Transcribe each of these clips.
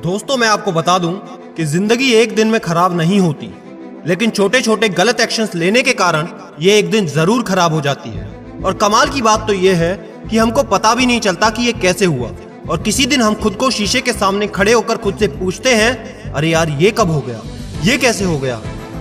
दोस्तों मैं आपको बता दूं कि जिंदगी एक दिन में खराब नहीं होती, लेकिन छोटे छोटे गलत एक्शंस लेने के कारण ये एक दिन जरूर खराब हो जाती है। और कमाल की बात तो ये है कि हमको पता भी नहीं चलता कि ये कैसे हुआ। और किसी दिन हम खुद को शीशे के सामने खड़े होकर खुद से पूछते हैं, अरे यार ये कब हो गया, ये कैसे हो गया।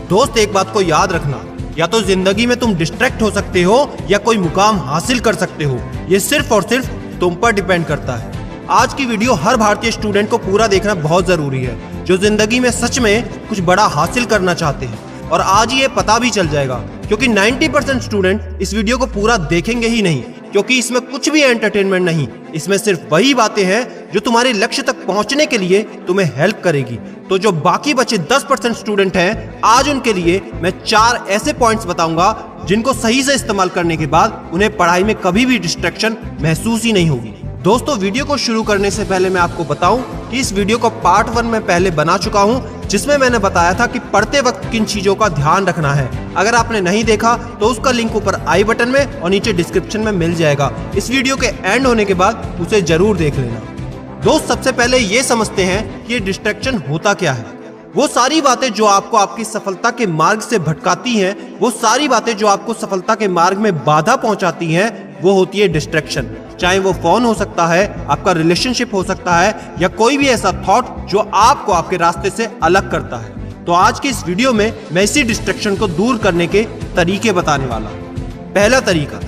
दोस्त एक बात को याद रखना, या तो जिंदगी में तुम डिस्ट्रैक्ट हो सकते हो या कोई मुकाम हासिल कर सकते हो। ये सिर्फ और सिर्फ तुम पर डिपेंड करता है। आज की वीडियो हर भारतीय स्टूडेंट को पूरा देखना बहुत जरूरी है, जो जिंदगी में सच में कुछ बड़ा हासिल करना चाहते हैं। और आज ये पता भी चल जाएगा, क्योंकि 90% स्टूडेंट इस वीडियो को पूरा देखेंगे ही नहीं, क्योंकि इसमें कुछ भी एंटरटेनमेंट नहीं। इसमें सिर्फ वही बातें हैं जो तुम्हारे लक्ष्य तक पहुंचने के लिए तुम्हें हेल्प करेगी। तो जो बाकी बचे 10% स्टूडेंट हैं, आज उनके लिए मैं 4 ऐसे पॉइंट्स बताऊंगा जिनको सही से इस्तेमाल करने के बाद उन्हें पढ़ाई में कभी भी डिस्ट्रैक्शन महसूस ही नहीं होगी। दोस्तों वीडियो को शुरू करने से पहले मैं आपको बताऊं कि इस वीडियो को पार्ट 1 में पहले बना चुका हूं, जिसमें मैंने बताया था कि पढ़ते वक्त किन चीजों का ध्यान रखना है। अगर आपने नहीं देखा तो उसका लिंक ऊपर आई बटन में और नीचे डिस्क्रिप्शन में मिल जाएगा। इस वीडियो के एंड होने के बाद उसे जरूर देख लेना। दोस्त सबसे पहले ये समझते हैं कि ये डिस्ट्रैक्शन होता क्या है। वो सारी बातें जो आपको आपकी सफलता के मार्ग से भटकाती हैं, वो सारी बातें जो आपको सफलता के मार्ग में बाधा पहुंचाती हैं, वो होती है डिस्ट्रैक्शन। चाहे वो फोन हो सकता है, आपका रिलेशनशिप हो सकता है, या कोई भी ऐसा थॉट जो आपको आपके रास्ते से अलग करता है। तो आज की इस वीडियो में मैं इसी डिस्ट्रैक्शन को दूर करने के तरीके बताने वाला हूं। पहला तरीका,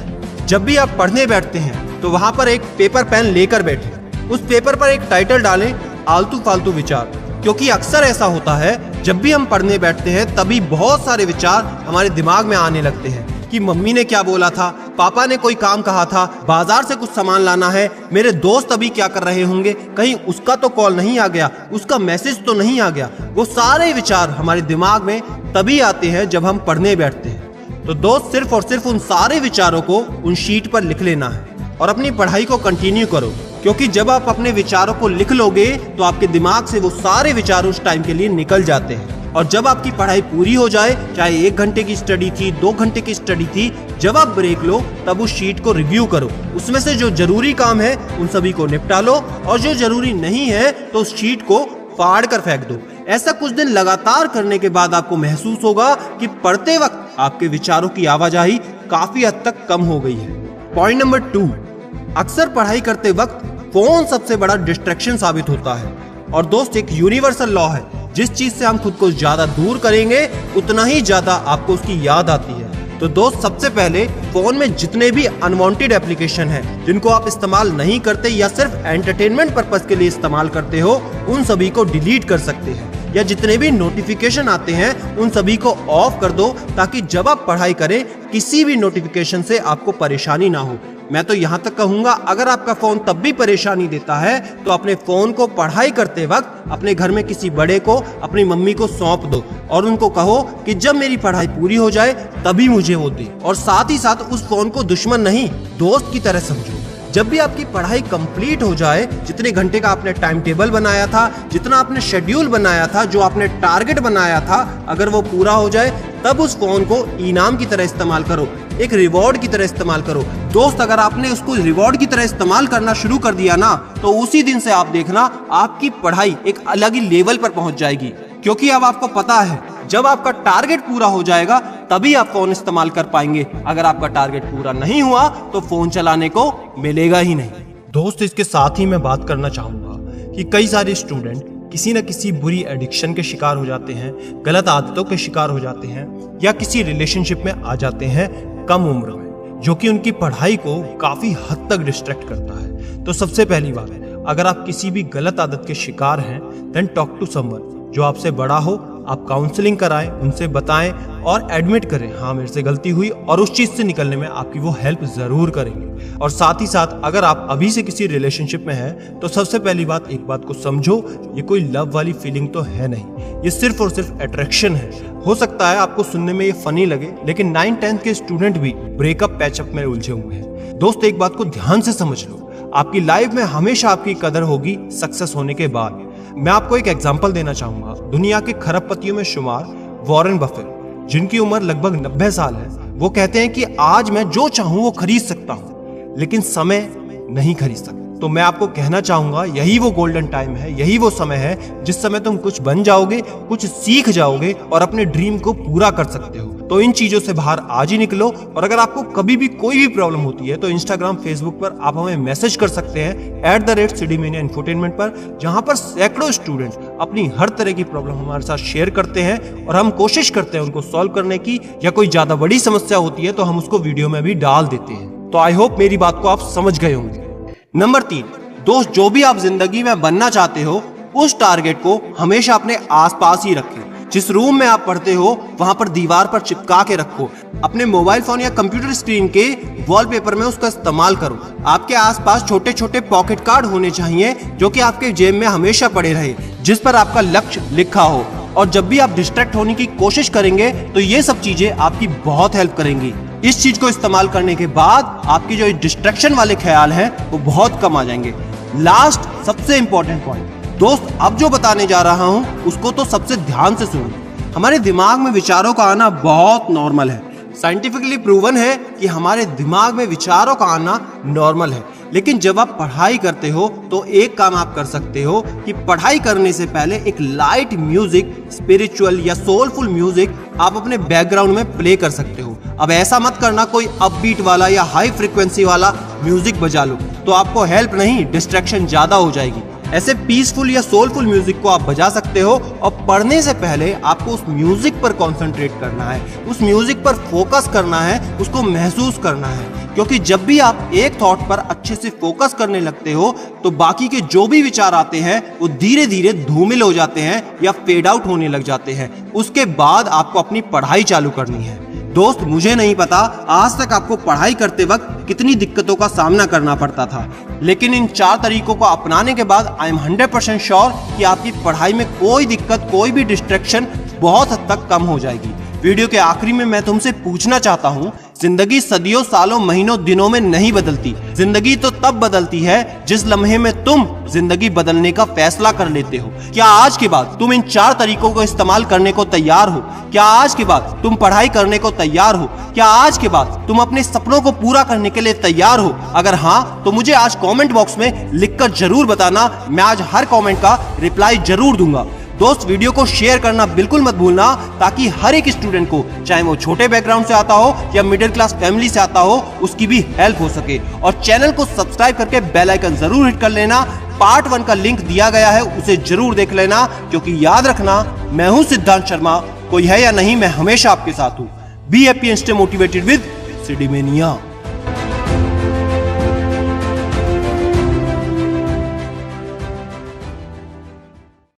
जब भी आप पढ़ने बैठते हैं तो वहां पर एक पेपर पेन लेकर बैठे, उस पेपर पर एक टाइटल डालें, आलतू फालतू विचार। क्योंकि अक्सर ऐसा होता है, जब भी हम पढ़ने बैठते हैं तभी बहुत सारे विचार हमारे दिमाग में आने लगते हैं कि मम्मी ने क्या बोला था, पापा ने कोई काम कहा था, बाजार से कुछ सामान लाना है, मेरे दोस्त अभी क्या कर रहे होंगे, कहीं उसका तो कॉल नहीं आ गया, उसका मैसेज तो नहीं आ गया। वो सारे विचार हमारे दिमाग में तभी आते हैं जब हम पढ़ने बैठते हैं। तो दोस्त सिर्फ और सिर्फ उन सारे विचारों को उन शीट पर लिख लेना है और अपनी पढ़ाई को कंटिन्यू करो। क्योंकि जब आप अपने विचारों को लिख लोगे तो आपके दिमाग से वो सारे विचार उस टाइम के लिए निकल जाते हैं। और जब आपकी पढ़ाई पूरी हो जाए, चाहे 1 घंटे की स्टडी थी, 2 घंटे की स्टडी थी, जब आप ब्रेक लो तब उस शीट को रिव्यू करो। उसमें से जो जरूरी काम है उन सभी को निपटा लो, और जो जरूरी नहीं है तो उस शीट को फाड़ कर फेंक दो। ऐसा कुछ दिन लगातार करने के बाद आपको महसूस होगा कि पढ़ते वक्त आपके विचारों की आवाजाही काफी हद तक कम हो गई है। पॉइंट नंबर 2, अक्सर पढ़ाई करते वक्त फोन सबसे बड़ा डिस्ट्रैक्शन साबित होता है। और दोस्त एक यूनिवर्सल लॉ है, जिस चीज से हम खुद को ज्यादा दूर करेंगे उतना ही ज्यादा आपको उसकी याद आती है। तो दोस्त सबसे पहले फोन में जितने भी अनवांटेड एप्लीकेशन हैं, जिनको आप इस्तेमाल नहीं करते या सिर्फ एंटरटेनमेंट पर्पस के लिए इस्तेमाल करते हो, उन सभी को डिलीट कर सकते हैं। या जितने भी नोटिफिकेशन आते हैं उन सभी को ऑफ कर दो, ताकि जब आप पढ़ाई करें किसी भी नोटिफिकेशन से आपको परेशानी ना हो। मैं तो यहाँ तक कहूंगा, अगर आपका फोन तब भी परेशानी देता है तो अपने फोन को पढ़ाई करते वक्त अपने घर में किसी बड़े को, अपनी मम्मी को सौंप दो और उनको कहो कि जब मेरी पढ़ाई पूरी हो जाए तभी मुझे वो दे। और साथ ही साथ उस फोन को दुश्मन नहीं, दोस्त की तरह समझो। जब भी आपकी पढ़ाई कंप्लीट हो जाए, जितने घंटे का आपने टाइम टेबल बनाया था, जितना आपने शेड्यूल बनाया था, जो आपने टारगेट बनाया था, अगर वो पूरा हो जाए तब उस फोन को इनाम की तरह इस्तेमाल करो, एक रिवॉर्ड की तरह इस्तेमाल करो। दोस्त अगर आपने उसको रिवॉर्ड की तरह इस्तेमाल करना शुरू कर दिया ना, तो उसी दिन से आप देखना आपकी पढ़ाई एक अलग ही लेवल पर पहुंच जाएगी। क्योंकि अब आपको पता है, जब आपका टारगेट पूरा हो जाएगा तभी आप फोन इस्तेमाल कर पाएंगे। अगर आपका टारगेट पूरा नहीं हुआ तो फोन चलाने को मिलेगा ही नहीं। दोस्त इसके साथ ही मैं बात करना चाहूंगा कि कई सारे स्टूडेंट किसी न किसी बुरी एडिक्शन के शिकार हो जाते हैं, गलत आदतों के शिकार हो जाते हैं, या किसी रिलेशनशिप में आ जाते हैं कम उम्र में, जो कि उनकी पढ़ाई को काफी हद तक डिस्ट्रैक्ट करता है। तो सबसे पहली बात, अगर आप किसी भी गलत आदत के शिकार हैं, देन टॉक टू समवन जो आपसे बड़ा हो। आप काउंसलिंग कराएं, उनसे बताएं और एडमिट करें, हाँ मेरे से गलती हुई, और उस चीज से निकलने में आपकी वो हेल्प जरूर करेंगे। और साथ ही साथ अगर आप अभी से किसी रिलेशनशिप में हैं तो सबसे पहली बात, एक बात को समझो, ये कोई लव वाली फीलिंग तो है नहीं, ये सिर्फ और सिर्फ अट्रैक्शन है। हो सकता है आपको सुनने में ये फनी लगे, लेकिन 9th-10th के स्टूडेंट भी ब्रेकअप पैचअप में उलझे हुए हैं। दोस्त एक बात को ध्यान से समझ लो, आपकी लाइफ में हमेशा आपकी कदर होगी सक्सेस होने के बाद। मैं आपको एक एग्जांपल देना चाहूंगा। दुनिया के खरबपतियों में शुमार वॉरेन बफेट, जिनकी उम्र लगभग 90 साल है, वो कहते हैं कि आज मैं जो चाहूं वो खरीद सकता हूं, लेकिन समय नहीं खरीद सकता। तो मैं आपको कहना चाहूंगा यही वो गोल्डन टाइम है, यही वो समय है जिस समय तुम कुछ बन जाओगे, कुछ सीख जाओगे और अपने ड्रीम को पूरा कर सकते हो। तो इन चीजों से बाहर आज ही निकलो। और अगर आपको कभी भी कोई भी प्रॉब्लम होती है तो इंस्टाग्राम, फेसबुक पर आप हमें मैसेज कर सकते हैं @CDMania Infotainment पर, जहां पर सैकड़ों स्टूडेंट्स अपनी हर तरह की प्रॉब्लम हमारे साथ शेयर करते हैं और हम कोशिश करते हैं उनको सॉल्व करने की, या कोई ज्यादा बड़ी समस्या होती है तो हम उसको वीडियो में भी डाल देते हैं। तो आई होप मेरी बात को आप समझ गए होंगे। नंबर 3, दोस्त, जो भी आप जिंदगी में बनना चाहते हो उस टारगेट को हमेशा अपने आसपास ही रखें। जिस रूम में आप पढ़ते हो वहां पर दीवार पर चिपका के रखो। अपने मोबाइल फोन या कंप्यूटर स्क्रीन के वॉलपेपर में उसका इस्तेमाल करो। आपके आसपास छोटे छोटे पॉकेट कार्ड होने चाहिए जो कि आपके जेब में हमेशा पड़े रहे, जिस पर आपका लक्ष्य लिखा हो। और जब भी आप डिस्ट्रैक्ट होने की कोशिश करेंगे तो ये सब चीजें आपकी बहुत हेल्प करेंगी। इस चीज को इस्तेमाल करने के बाद आपके जो डिस्ट्रैक्शन वाले ख्याल हैं वो बहुत कम आ जाएंगे। लास्ट सबसे इंपॉर्टेंट पॉइंट, दोस्त, अब जो बताने जा रहा हूं उसको तो सबसे ध्यान से सुनो। हमारे दिमाग में विचारों का आना बहुत नॉर्मल है। साइंटिफिकली प्रूवन है कि हमारे दिमाग में विचारों का आना नॉर्मल है। लेकिन जब आप पढ़ाई करते हो तो एक काम आप कर सकते हो कि पढ़ाई करने से पहले एक लाइट म्यूजिक, स्पिरिचुअल या सोलफुल म्यूजिक आप अपने बैकग्राउंड में प्ले कर सकते हो। अब ऐसा मत करना कोई अपबीट वाला या हाई फ्रिक्वेंसी वाला म्यूजिक बजा लो, तो आपको हेल्प नहीं, डिस्ट्रैक्शन ज्यादा हो जाएगी। ऐसे पीसफुल या सोलफुल म्यूजिक को आप बजा सकते हो। और पढ़ने से पहले आपको उस म्यूजिक पर कंसंट्रेट करना है, उस म्यूजिक पर फोकस करना है, उसको महसूस करना है। क्योंकि जब भी आप एक थॉट पर अच्छे से फोकस करने लगते हो तो बाकी के जो भी विचार आते हैं वो धीरे धीरे धूमिल हो जाते हैं या फेड आउट होने लग जाते हैं। उसके बाद आपको अपनी पढ़ाई चालू करनी है। दोस्त, मुझे नहीं पता आज तक आपको पढ़ाई करते वक्त कितनी दिक्कतों का सामना करना पड़ता था, लेकिन इन 4 तरीकों को अपनाने के बाद आई एम 100% श्योर कि आपकी पढ़ाई में कोई दिक्कत, कोई भी डिस्ट्रैक्शन बहुत हद तक कम हो जाएगी। वीडियो के आखिरी में मैं तुमसे पूछना चाहता हूँ, जिंदगी सदियों, सालों, महीनों, दिनों में नहीं बदलती। जिंदगी तो तब बदलती है जिस लम्हे में तुम जिंदगी बदलने का फैसला कर लेते हो। क्या आज के बाद तुम इन 4 तरीकों को इस्तेमाल करने को तैयार हो? क्या आज के बाद तुम पढ़ाई करने को तैयार हो? क्या आज के बाद तुम अपने सपनों को पूरा करने के लिए तैयार हो? अगर हाँ तो मुझे आज कमेंट बॉक्स में लिखकर जरूर बताना। मैं आज हर कमेंट का रिप्लाई जरूर दूंगा। दोस्त, वीडियो को शेयर करना बिल्कुल मत भूलना, ताकि हर एक स्टूडेंट को, चाहे वो छोटे बैकग्राउंड से आता हो या मिडिल क्लास फैमिली से आता हो, उसकी भी हेल्प हो सके। और चैनल को सब्सक्राइब करके बेल आइकन जरूर हिट कर लेना। पार्ट 1 का लिंक दिया गया है, उसे जरूर देख लेना। क्योंकि याद रखना, मैं हूं सिद्धांत शर्मा, कोई है या नहीं, मैं हमेशा आपके साथ हूं। Be happy and stay motivated with CD mania.